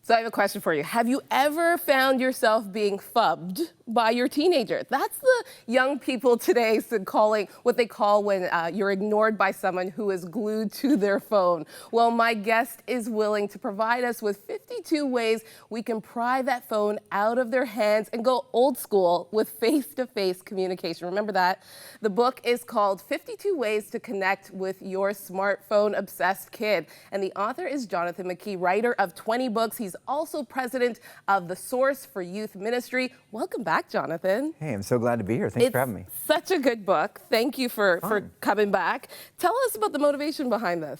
So I have a question for you. Have you ever found yourself being phubbed by your teenager? That's the young people today calling what they call when you're ignored by someone who is glued to their phone. Well, my guest is willing to provide us with 52 ways we can pry that phone out of their hands and go old school with face-to-face communication. Remember that? The book is called 52 Ways to Connect with Your Smartphone-Obsessed Kid. And the author is Jonathan McKee, writer of 20 books. He's also president of the Source for Youth Ministry. Welcome back, Jonathan. Hey, I'm so glad to be here. Thanks for having me. Such a good book. Thank you for coming back. Tell us about the motivation behind this.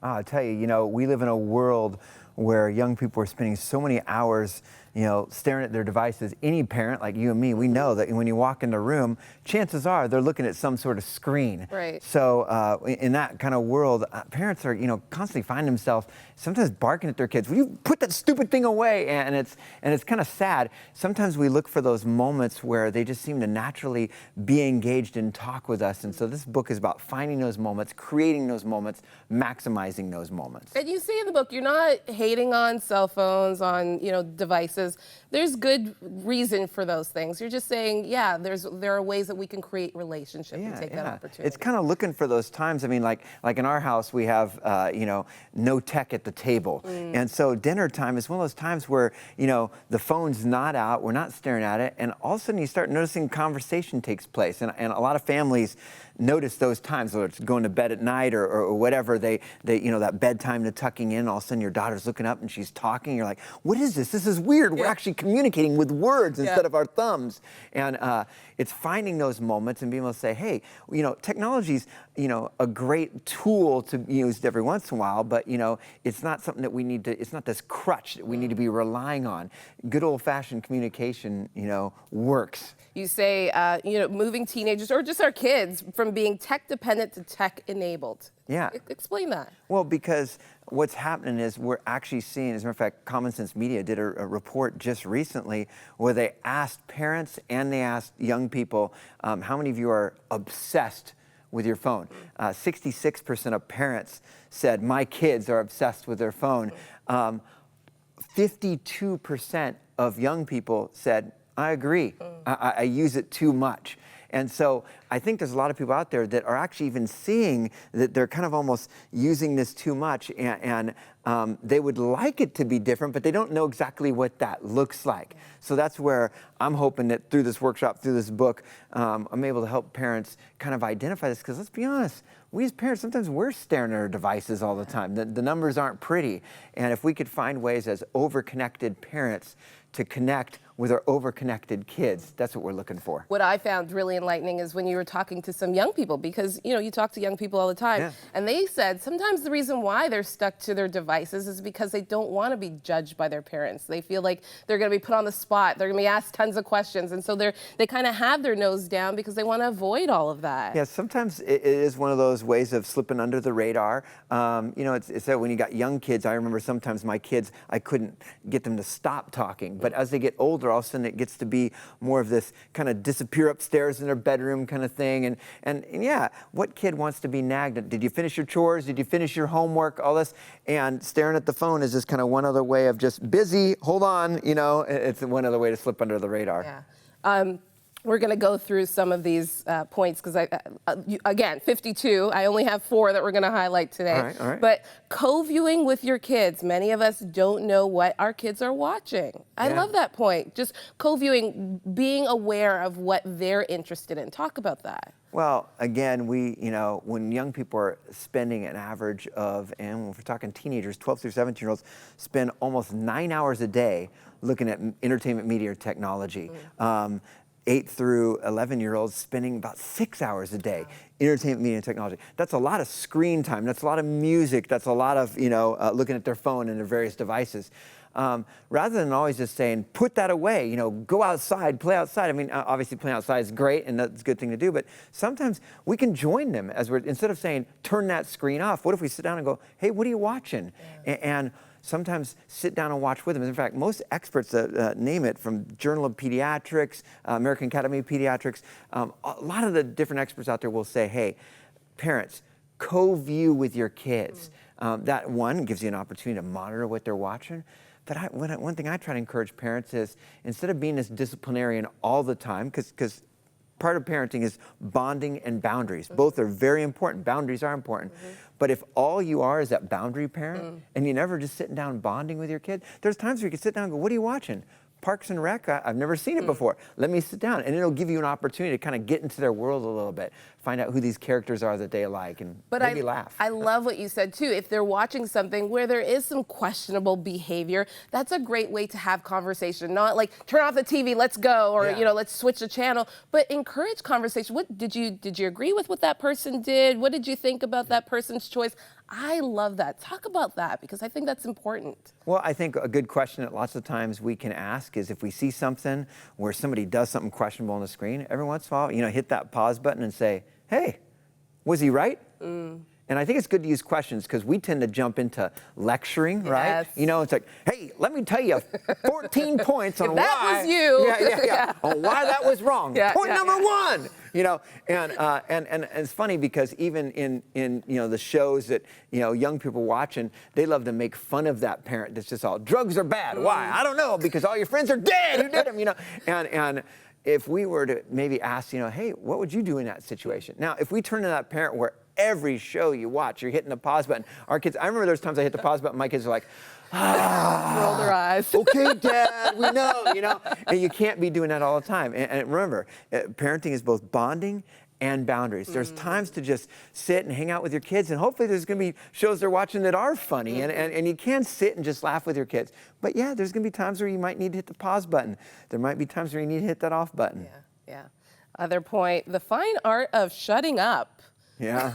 I'll tell you, we live in a world where young people are spending so many hours, staring at their devices. Any parent like you and me, we know that when you walk in the room, chances are they're looking at some sort of screen. Right. So in that kind of world, parents are, constantly find themselves sometimes barking at their kids. Will you put that stupid thing away? And it's kind of sad. Sometimes we look for those moments where they just seem to naturally be engaged and talk with us. And so this book is about finding those moments, creating those moments, maximizing those moments. And you say in the book, you're not hating on cell phones, on devices. There's good reason for those things. You're just saying, yeah, there are ways that we can create relationship and take that opportunity. It's kind of looking for those times. I mean, like in our house, we have no tech at the table, and so dinner time is one of those times where the phone's not out, we're not staring at it, and all of a sudden you start noticing conversation takes place, and a lot of families notice those times, whether it's going to bed at night or whatever, they that bedtime to tucking in, all of a sudden your daughter's looking up and she's talking, you're like, what is this? This is weird. We're actually communicating with words instead of our thumbs. And it's finding those moments and being able to say, hey, technology's, a great tool to use every once in a while, but, it's not something that we need to, it's not this crutch that we need to be relying on. Good old-fashioned communication, works. You say, moving teenagers or just our kids from being tech dependent to tech enabled. Yeah. Explain that. Well, because what's happening is we're actually seeing, as a matter of fact, Common Sense Media did a report just recently where they asked parents and they asked young people, how many of you are obsessed with your phone? 66% of parents said, my kids are obsessed with their phone. 52% of young people said, I agree. I use it too much. And so I think there's a lot of people out there that are actually even seeing that they're kind of almost using this too much, and they would like it to be different, but they don't know exactly what that looks like. So that's where I'm hoping that through this workshop, through this book, I'm able to help parents kind of identify this, because let's be honest, we as parents, sometimes we're staring at our devices all the time. The numbers aren't pretty. And if we could find ways as over-connected parents to connect with our over-connected kids, that's what we're looking for. What I found really enlightening is when you were talking to some young people, because you talk to young people all the time, and they said sometimes the reason why they're stuck to their devices is because they don't want to be judged by their parents. They feel like they're going to be put on the spot, they're going to be asked tons of questions, and so they kind of have their nose down because they want to avoid all of that. Yeah, sometimes it is one of those ways of slipping under the radar. It's that when you got young kids, I remember sometimes my kids, I couldn't get them to stop talking, but as they get older, all of a sudden it gets to be more of this kind of disappear upstairs in their bedroom kind of thing. And yeah, what kid wants to be nagged at? Did you finish your chores? Did you finish your homework? All this. And staring at the phone is just kind of one other way of just busy, hold on, it's one other way to slip under the radar. Yeah. We're going to go through some of these points because, again, 52. I only have 4 that we're going to highlight today. All right. But co-viewing with your kids. Many of us don't know what our kids are watching. I love that point. Just co-viewing, being aware of what they're interested in. Talk about that. Well, again, when young people are spending an average of, and if we're talking teenagers, 12 through 17-year-olds, spend almost 9 hours a day looking at entertainment media or technology. 8 through 11-year-olds spending about 6 hours a day, entertainment, media, and technology. That's a lot of screen time. That's a lot of music. That's a lot of, looking at their phone and their various devices. Rather than always just saying, put that away, go outside, play outside. I mean, obviously playing outside is great and that's a good thing to do, but sometimes we can join them instead of saying, turn that screen off, what if we sit down and go, hey, what are you watching? And sometimes sit down and watch with them. In fact, most experts name it, from Journal of Pediatrics, American Academy of Pediatrics, a lot of the different experts out there will say, hey, parents, co-view with your kids. That one gives you an opportunity to monitor what they're watching. But one thing I try to encourage parents is, instead of being this disciplinarian all the time, because part of parenting is bonding and boundaries. Both are very important. Boundaries are important. But if all you are is that boundary parent, and you're never just sitting down bonding with your kid, there's times where you can sit down and go, what are you watching? Parks and Rec, I've never seen it before. Let me sit down. And it'll give you an opportunity to kind of get into their world a little bit, find out who these characters are that they like, and maybe laugh. I love what you said too. If they're watching something where there is some questionable behavior, that's a great way to have conversation. Not like, turn off the TV, let's go, or let's switch the channel, but encourage conversation. What did you agree with what that person did? What did you think about that person's choice? I love that. Talk about that, because I think that's important. Well, I think a good question that lots of times we can ask is, if we see something where somebody does something questionable on the screen, every once in a while, hit that pause button and say, hey, was he right? And I think it's good to use questions, because we tend to jump into lecturing, right? It's like, hey, let me tell you 14 points on why. That was you. On why that was wrong. Point number one. And it's funny, because even in the shows that young people watching, they love to make fun of that parent that's just all, drugs are bad. Why? I don't know, because all your friends are dead who did them. And if we were to maybe ask, hey, what would you do in that situation? Now, if we turn to that parent where every show you watch, you're hitting the pause button. Our kids, I remember there's times I hit the pause button, my kids are like, roll their eyes. Okay, Dad, we know, And you can't be doing that all the time. And remember, parenting is both bonding and boundaries. There's times to just sit and hang out with your kids, and hopefully there's going to be shows they're watching that are funny, and you can sit and just laugh with your kids. But yeah, there's going to be times where you might need to hit the pause button. There might be times where you need to hit that off button. Yeah. Other point, the fine art of shutting up. Yeah.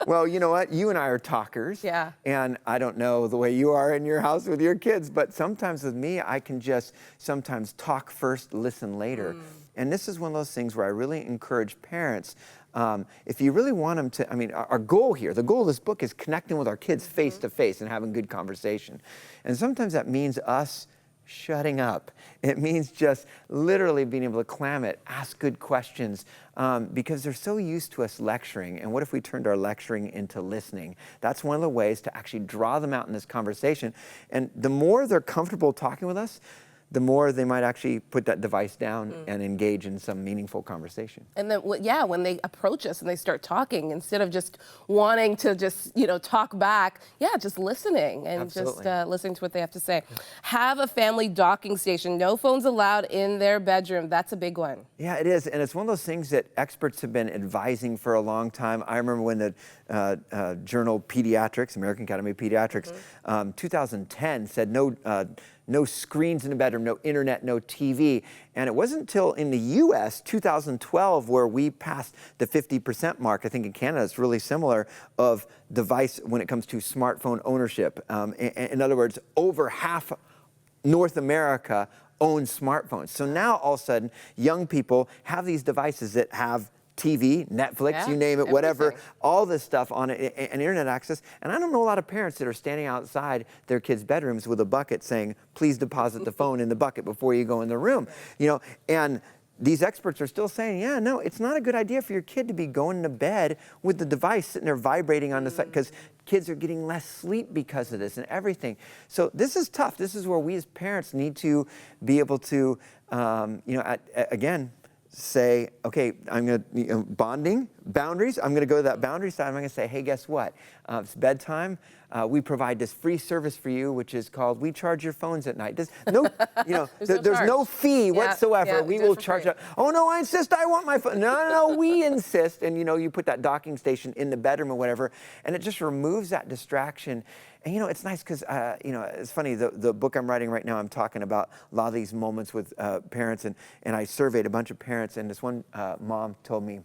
Well, you know what? You and I are talkers. Yeah. And I don't know the way you are in your house with your kids, but sometimes with me, I can just sometimes talk first, listen later. And this is one of those things where I really encourage parents, if you really want them to, our goal here, the goal of this book is connecting with our kids face to face and having good conversation. And sometimes that means us shutting up. It means just literally being able to clam it, ask good questions, because they're so used to us lecturing. And what if we turned our lecturing into listening? That's one of the ways to actually draw them out in this conversation. And the more they're comfortable talking with us, the more they might actually put that device down and engage in some meaningful conversation. And then, when they approach us and they start talking, instead of just wanting to just, talk back, just listening and just listening to what they have to say. Have a family docking station. No phones allowed in their bedroom. That's a big one. Yeah, it is. And it's one of those things that experts have been advising for a long time. I remember when the journal Pediatrics, American Academy of Pediatrics, 2010 said no screens in the bedroom, no internet, no TV. And it wasn't until in the US, 2012, where we passed the 50% mark. I think in Canada it's really similar, of device when it comes to smartphone ownership. In other words, over half North America owns smartphones. So now all of a sudden, young people have these devices that have TV, Netflix, you name it, whatever, all this stuff on it, and internet access. And I don't know a lot of parents that are standing outside their kids' bedrooms with a bucket saying, please deposit the phone in the bucket before you go in the room. And these experts are still saying, no, it's not a good idea for your kid to be going to bed with the device sitting there vibrating on the side, because kids are getting less sleep because of this and everything. So this is tough. This is where we as parents need to be able to, again, say, okay, I'm going to, bonding, boundaries, I'm going to go to that boundary side. I'm going to say, hey, guess what? It's bedtime. We provide this free service for you, which is called, we charge your phones at night. There's no fee whatsoever. We will charge it. Oh, no, I insist, I want my phone. No, we insist. And, you put that docking station in the bedroom or whatever, and it just removes that distraction. And, it's nice because, it's funny, the book I'm writing right now, I'm talking about a lot of these moments with parents, and I surveyed a bunch of parents, and this one mom told me,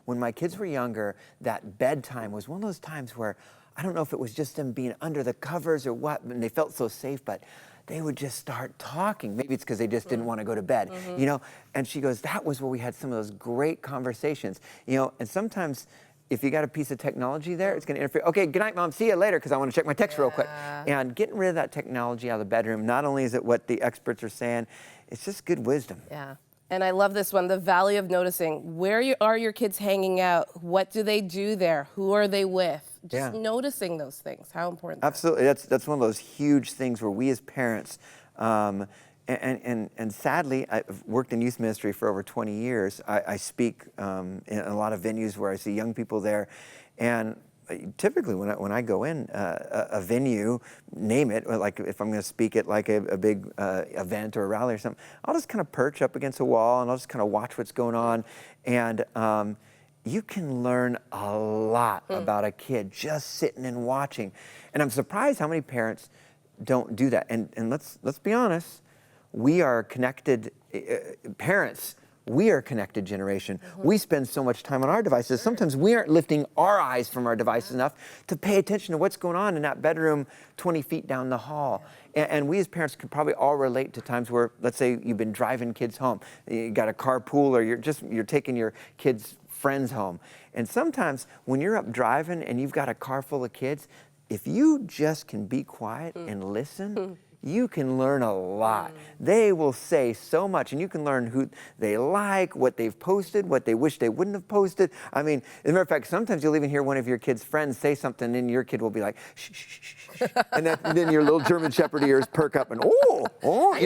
when my kids were younger, that bedtime was one of those times where, I don't know if it was just them being under the covers or what, and they felt so safe, but they would just start talking. Maybe it's because they just didn't want to go to bed, And she goes, that was where we had some of those great conversations, and sometimes, if you got a piece of technology there, it's going to interfere. Okay, good night, Mom. See you later, because I want to check my text real quick. And getting rid of that technology out of the bedroom, not only is it what the experts are saying, it's just good wisdom. Yeah. And I love this one, the value of noticing. Are your kids hanging out? What do they do there? Who are they with? Just noticing those things. How important that is. Absolutely. That's one of those huge things where we as parents, and sadly, I've worked in youth ministry for over 20 years. I speak in a lot of venues where I see young people there, and typically when I go in a venue, name it, like if I'm going to speak at like a big event or a rally or something, I'll just kind of perch up against a wall and I'll just kind of watch what's going on, and you can learn a lot about a kid just sitting and watching. And I'm surprised how many parents don't do that. And let's be honest, we are connected parents. We are a connected generation. We spend so much time on our devices. Sometimes we aren't lifting our eyes from our devices enough to pay attention to what's going on in that bedroom 20 feet down the hall. And we as parents could probably all relate to times where, let's say you've been driving kids home. You got a carpool, or you're taking your kids' friends home. And sometimes when you're up driving and you've got a car full of kids, if you just can be quiet and listen, you can learn a lot. They will say so much, and you can learn who they like, what they've posted, what they wish they wouldn't have posted. I mean, as a matter of fact, sometimes you'll even hear one of your kid's friends say something, and your kid will be like, shh, shh, shh, shh. And then your little German Shepherd ears perk up, and you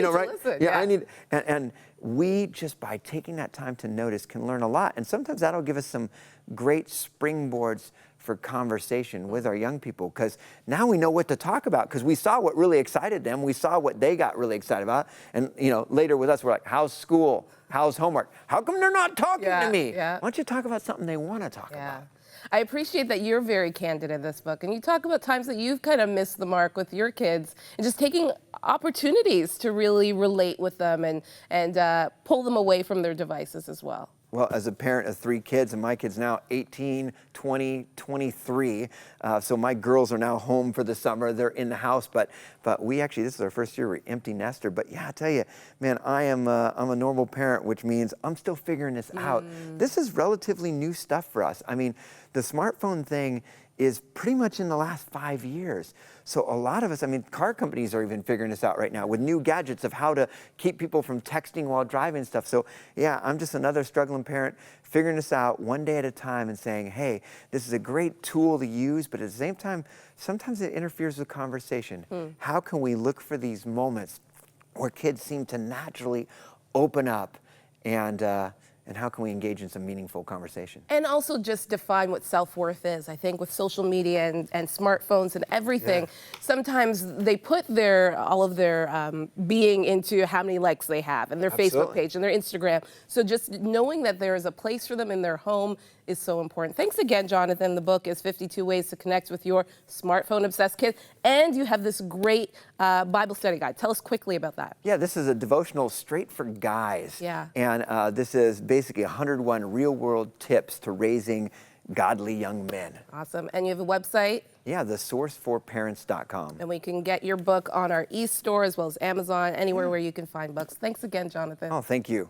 know, right? Listen, I need, and we just by taking that time to notice can learn a lot, and sometimes that'll give us some great springboards for conversation with our young people, because now we know what to talk about, because we saw what really excited them, we saw what they got really excited about, and later with us we're like, how's school, how's homework, how come they're not talking to me? Why don't you talk about something they want to talk about? I appreciate that you're very candid in this book, and you talk about times that you've kind of missed the mark with your kids and just taking opportunities to really relate with them and pull them away from their devices as well. Well, as a parent of 3 kids, and my kids now 18, 20, 23, so my girls are now home for the summer. They're in the house, but we actually, this is our first year we're empty nester. But yeah, I tell you, man, I'm a normal parent, which means I'm still figuring this out. This is relatively new stuff for us. I mean, the smartphone thing is pretty much in the last 5 years. So a lot of us, I mean, car companies are even figuring this out right now with new gadgets of how to keep people from texting while driving stuff. So yeah, I'm just another struggling parent figuring this out one day at a time and saying, hey, this is a great tool to use, but at the same time, sometimes it interferes with conversation. How can we look for these moments where kids seem to naturally open up, and how can we engage in some meaningful conversation? And also just define what self-worth is. I think with social media and smartphones and everything, sometimes they put all of their being into how many likes they have and their Facebook page and their Instagram. So just knowing that there is a place for them in their home is so important. Thanks again, Jonathan. The book is 52 Ways to Connect with Your Smartphone-Obsessed Kids. And you have this great Bible study guide. Tell us quickly about that. Yeah, this is a devotional straight for guys. Yeah. And this is basically 101 real-world tips to raising godly young men. Awesome. And you have a website? Yeah, thesourceforparents.com. And we can get your book on our e-store as well as Amazon, anywhere where you can find books. Thanks again, Jonathan. Oh, thank you.